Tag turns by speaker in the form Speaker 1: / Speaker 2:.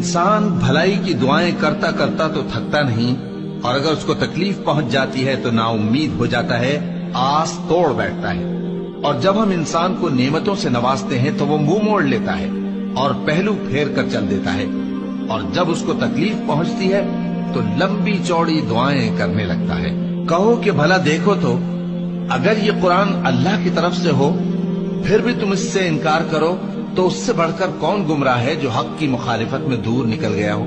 Speaker 1: इंसान भलाई की दुआएं करता करता तो थकता नहीं, और अगर उसको तकलीफ पहुंच जाती है तो नाउम्मीद हो जाता है, आस तोड़ बैठता है। और जब हम इंसान को नेमतों से नवाजते हैं तो वो मुंह मोड़ लेता है और पहलू फेर कर चल देता है, और जब उसको तकलीफ पहुंचती है तो लंबी चौड़ी दुआएं करने लगता है। कहो कि भला देखो तो, अगर ये कुरान अल्लाह की तरफ से हो फिर भी तुम इससे इनकार करो, तो उससे बढ़कर कौन गुमराह है जो हक की मुखालिफत में दूर निकल गया हो।